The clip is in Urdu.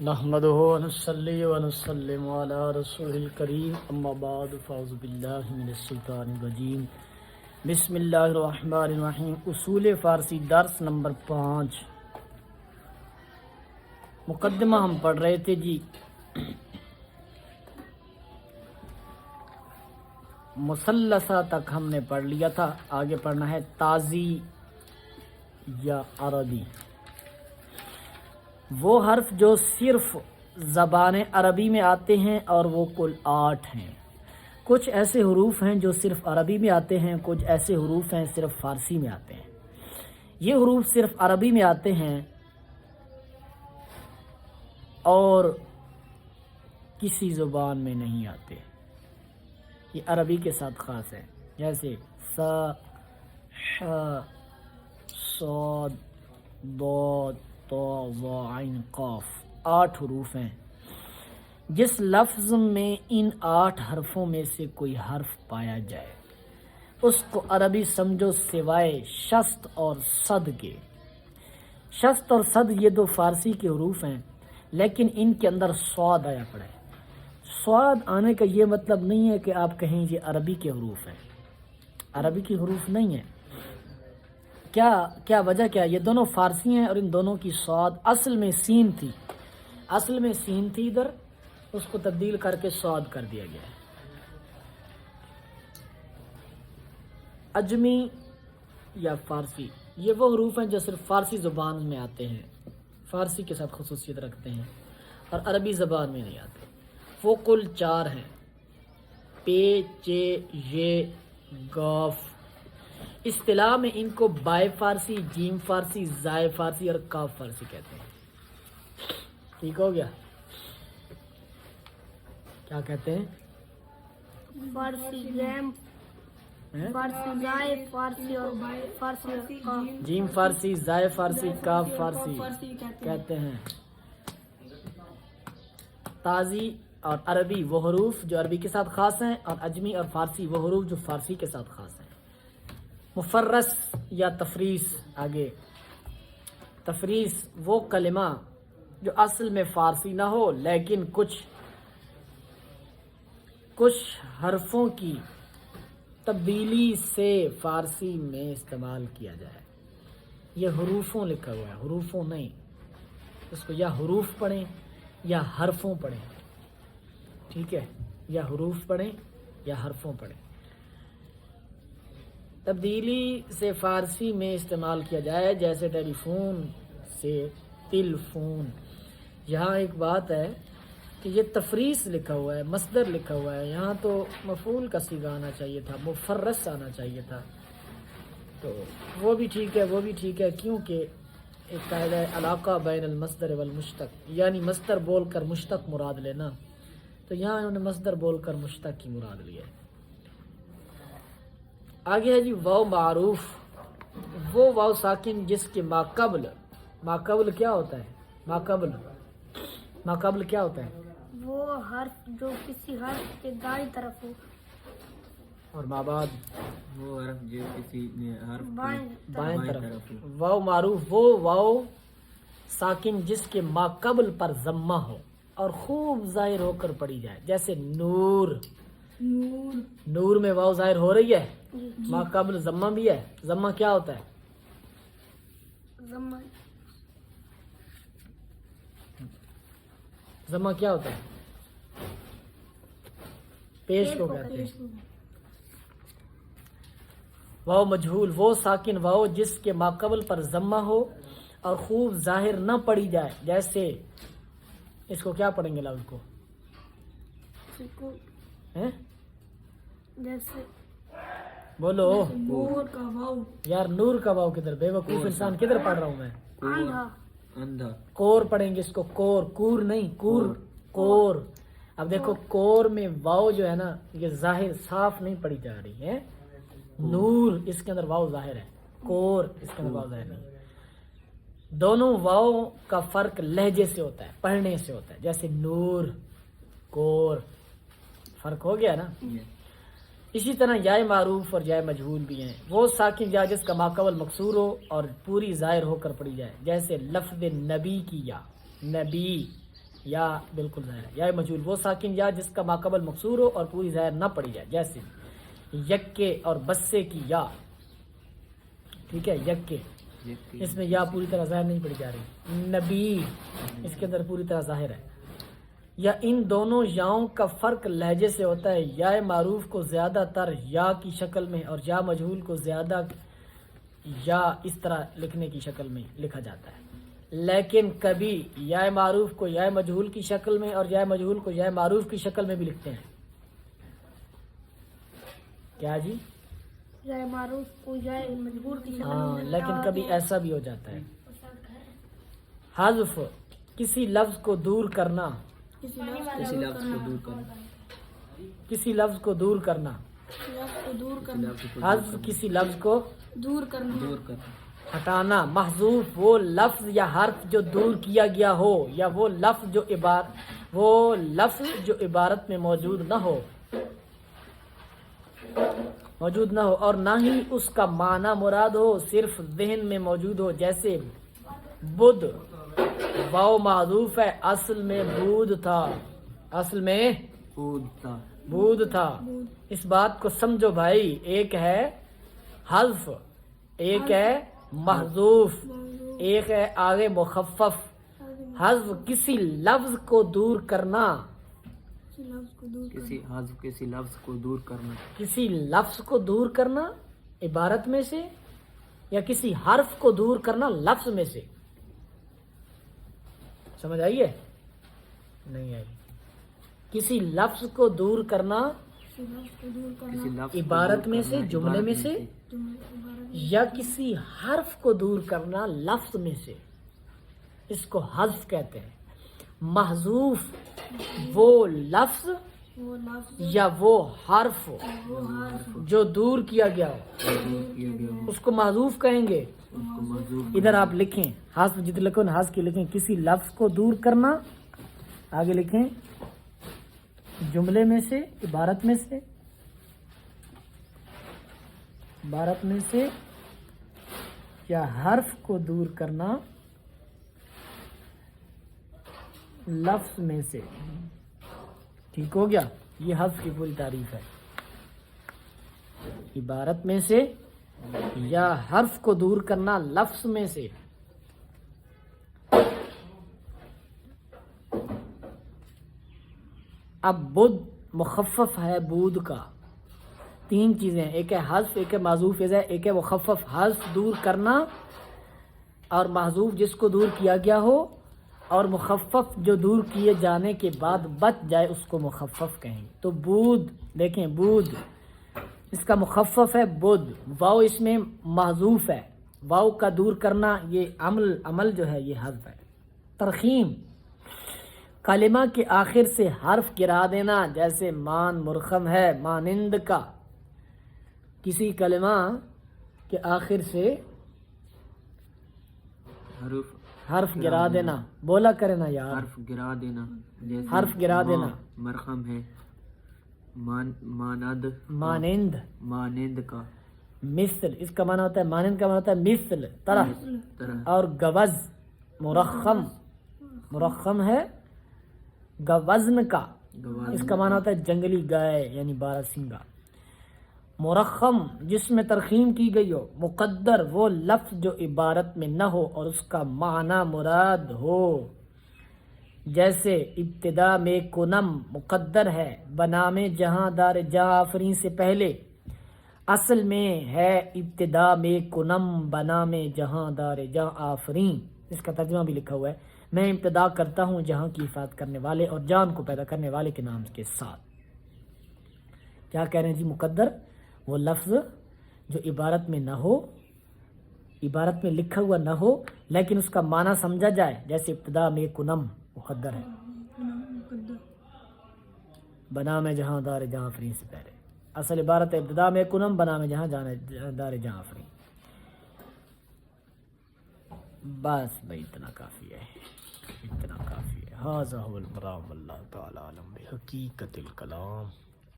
نحمده ونصلي ونسلم على رسول الكريم اما بعد فاعوذ باللہ من الشیطان الرجیم بسم اللہ الرحمن الرحیم۔ اصول فارسی درس نمبر 5۔ مقدمہ ہم پڑھ رہے تھے جی، مثلثہ تک ہم نے پڑھ لیا تھا، آگے پڑھنا ہے تازی یا عربی، وہ حرف جو صرف زبان عربی میں آتے ہیں اور وہ کل 8 ہیں۔ کچھ ایسے حروف ہیں جو صرف عربی میں آتے ہیں، کچھ ایسے حروف ہیں صرف فارسی میں آتے ہیں۔ یہ حروف صرف عربی میں آتے ہیں اور کسی زبان میں نہیں آتے، یہ عربی کے ساتھ خاص ہے، جیسے سا، ح، صاد، ضاد، طا، ظا، عین، قاف۔ 8 حروف ہیں۔ جس لفظ میں ان 8 حرفوں میں سے کوئی حرف پایا جائے اس کو عربی سمجھو سوائے شست اور صد کے۔ شست اور صد یہ 2 فارسی کے حروف ہیں، لیکن ان کے اندر صاد آیا پڑا ہے۔ صاد آنے کا یہ مطلب نہیں ہے کہ آپ کہیں یہ عربی کے حروف ہیں، عربی کی حروف نہیں ہے۔ کیا وجہ کیا؟ یہ دونوں فارسی ہیں اور ان دونوں کی صاد اصل میں سین تھی، ادھر اس کو تبدیل کر کے صاد کر دیا گیا ہے۔ اجمی یا فارسی یہ وہ حروف ہیں جو صرف فارسی زبان میں آتے ہیں، فارسی کے ساتھ خصوصیت رکھتے ہیں اور عربی زبان میں نہیں آتے۔ وہ کل 4 ہیں، پے، چے، یہ، گاف۔ اصطلاح میں ان کو بائے فارسی، جیم فارسی، زائے فارسی اور کاف فارسی کہتے ہیں۔ ٹھیک ہو گیا؟ کیا کہتے ہیں؟ فارسی جیم، فارسی زائے فارسی اور فارسی کاف۔ جیم فارسی، زائے فارسی، کاف فارسی کہتے ہیں۔ تازی اور عربی وہ حروف جو عربی کے ساتھ خاص ہیں، اور اجمی اور فارسی وہ حروف جو فارسی کے ساتھ خاص ہیں۔ مفرس یا تفریس، آگے تفریس وہ کلمہ جو اصل میں فارسی نہ ہو لیکن کچھ حرفوں کی تبدیلی سے فارسی میں استعمال کیا جائے۔ یہ حروفوں لکھا ہوا ہے، حروفوں نہیں، اس کو یا حروف پڑھیں یا حرفوں پڑھیں، ٹھیک ہے؟ یا حروف پڑھیں یا حرفوں پڑھیں۔ تبدیلی سے فارسی میں استعمال کیا جائے، جیسے ٹیلی فون سے تلفون۔ یہاں ایک بات ہے کہ یہ تفریس لکھا ہوا ہے، مصدر لکھا ہوا ہے، یہاں تو مفعول کا صیغہ آنا چاہیے تھا، مفرس آنا چاہیے تھا، تو وہ بھی ٹھیک ہے کیونکہ ایک قاعدہ ہے علاقہ بین المصدر والمشتق، یعنی مصدر بول کر مشتق مراد لینا، تو یہاں انہوں نے مصدر بول کر مشتق کی مراد لیا ہے۔ آگے ہے جی واو معروف، وہ واو ساکن جس کے ماقبل کیا ہوتا ہے؟ ماقبل کیا ہوتا ہے؟ وہ حرف جو کسی حرف کے دائیں طرف ہو، اور مابعد وہ حرف جو کسی حرف بائیں طرف۔ واو معروف وہ واو ساکن جس کے ماقبل پر ضمہ ہو اور خوب ظاہر ہو کر پڑھی جائے، جیسے نور میں واو ظاہر ہو رہی ہے، ماقبل ضمہ بھی ہے۔ ضمہ کیا ہوتا ہے؟ ضمہ کیا ہوتا ہے؟ پیش کو کہتے ہیں۔ واو مجہول وہ ساکن واو جس کے ماقبل پر ضمہ ہو اور خوب ظاہر نہ پڑھی جائے، جیسے اس کو کیا پڑھیں گے لفظ کو؟ جیسے بولو نور کا واو، یار، نور کا واو کدھر؟ بے وقوف انسان، کدھر پڑھ رہا ہوں میں؟ اندھا، کور پڑھیں گے اس کو، کور نہیں، کور۔ اب دیکھو کور میں واو جو ہے نا یہ ظاہر صاف نہیں پڑھی جا رہی ہے، نور اس کے اندر واو ظاہر ہے، کور اس کے اندر واو ظاہر نہیں۔ دونوں واو کا فرق لہجے سے ہوتا ہے، پڑھنے سے ہوتا ہے، جیسے نور، کور، فرق ہو گیا نا۔ اسی طرح یائے معروف اور یائے مجہول بھی ہیں، وہ ساکن یا جس کا ماقبل مکسور ہو اور پوری ظاہر ہو کر پڑھی جائے، جیسے لفظ نبی کی یا، نبی یا بالکل ظاہر ہے، یا مجہول وہ ساکن یا جس کا ماقبل مکسور ہو اور پوری ظاہر نہ پڑی جائے، جیسے یکے اور بسے کی یا، ٹھیک ہے، یکے اس میں یا پوری طرح ظاہر نہیں پڑی جا رہی، نبی اس کے اندر پوری طرح ظاہر ہے، یا ان دونوں یاؤں کا فرق لہجے سے ہوتا ہے، یا معروف کو زیادہ تر یا کی شکل میں اور یا مجہول کو زیادہ یا اس طرح لکھنے کی شکل میں لکھا جاتا ہے، لیکن کبھی یا معروف کو یا مجہول کی شکل میں اور یا مجہول کو یا معروف کی شکل میں بھی لکھتے ہیں، کیا جی؟ یا معروف کو یا مجبور کی شکل ہاں، میں لیکن کبھی ایسا بھی ہو جاتا ہے، حذف کسی لفظ کو دور کرنا، کسی لفظ کسی لفظ کو دور کرنا، کسی لفظ کو دور کرنا، کو دور کرنا، حذف کسی لفظ کو دور کرنا، دور کرنا، ہٹانا، محذوف وہ لفظ یا حرف جو دور کیا گیا ہو یا وہ لفظ جو عبارت میں موجود نہ ہو اور نہ ہی اس کا معنی مراد ہو، صرف ذہن میں موجود ہو، جیسے بدھ، واو معذوف ہے، اصل میں بود تھا، اصل میں بود تھا، اس بات کو سمجھو بھائی، ایک ہے حذف، ایک ہے محذوف، ایک ہے آگے مخفف، حذف کسی لفظ کو دور کرنا، کسی حذف کسی لفظ کو دور کرنا، کسی لفظ کو دور کرنا عبارت میں سے یا کسی حرف کو دور کرنا لفظ میں سے، سمجھ آئی ہے؟ نہیں آئی؟ کسی لفظ کو دور کرنا کسی لفظ کو عبارت دور میں کرنا سے، جملے عبارت میں سے، یا کسی حرف کو دور کرنا لفظ میں سے، اس کو حذف کہتے ہیں۔ محذوف وہ لفظ وہ لفظ یا وہ حرف جو دور کیا گیا ہو، دور کیا گیا ہو، اس کو محذوف کہیں گے۔ اس کو محذوف ادھر آپ لکھیں، حذف جتنے لکھو نا حذف کے لکھیں، کسی لفظ کو دور کرنا، آگے لکھیں جملے میں سے، عبارت میں سے، عبارت میں سے، یا حرف کو دور کرنا لفظ میں سے، ٹھیک ہو گیا؟ یہ حذف کی پوری تعریف ہے، عبارت میں سے یا حرف کو دور کرنا لفظ میں سے۔ اب بدھ مخفف ہے بود کا، تین چیزیں، ایک ہے حذف، ایک ہے معذوف، ایک ہے مخفف۔ حذف دور کرنا اور محذوف جس کو دور کیا گیا ہو، اور مخفف جو دور کیے جانے کے بعد بچ جائے اس کو مخفف کہیں۔ تو بود، دیکھیں بود اس کا مخفف ہے بود، واو اس میں محذوف ہے، واو کا دور کرنا یہ عمل جو ہے یہ حذف ہے۔ ترخیم کلمہ کے آخر سے حرف گرا دینا، جیسے مان مرخم ہے، مانند کا، کسی کلمہ کے آخر سے حرف گرا دینا، بولا کرے نا یار، حرف گرا دینا، جیسے حرف گرا دینا، مرخم ہے، مانند، مانند کا، مثل اس کا معنی ہوتا ہے، مانند کا معنی ہوتا ہے مثل، طرح، اور گوز مرخم ہے گوزن کا، اس کا معنی ہوتا ہے جنگلی گائے یعنی باراسنگا۔ مرخم جس میں ترخیم کی گئی ہو، مقدر وہ لفظ جو عبارت میں نہ ہو اور اس کا معنی مراد ہو، جیسے ابتدا میں کنم مقدر ہے بنام جہاں دار جہاں آفرین سے پہلے، اصل میں ہے ابتدا میں کنم بنام جہاں دار جہاں آفرین، اس کا ترجمہ بھی لکھا ہوا ہے، میں ابتدا کرتا ہوں جہاں کی حفاظت کرنے والے اور جان کو پیدا کرنے والے کے نام کے ساتھ۔ کیا کہہ رہے ہیں جی؟ مقدر وہ لفظ جو عبارت میں نہ ہو، عبارت میں لکھا ہوا نہ ہو لیکن اس کا معنی سمجھا جائے، جیسے ابتدا میں کنم مقدر ہے بنا میں جہاں دار جہاں آفرین سے پہلے، اصل عبارت ہے ابتدا میں کنم بنا میں جہاں دار جہاں آفرین۔ بس بھائی اتنا کافی ہے، اتنا کافی ہے۔ ھذا ھو المرام، اللہ تعالی علم بحقیقت الکلام۔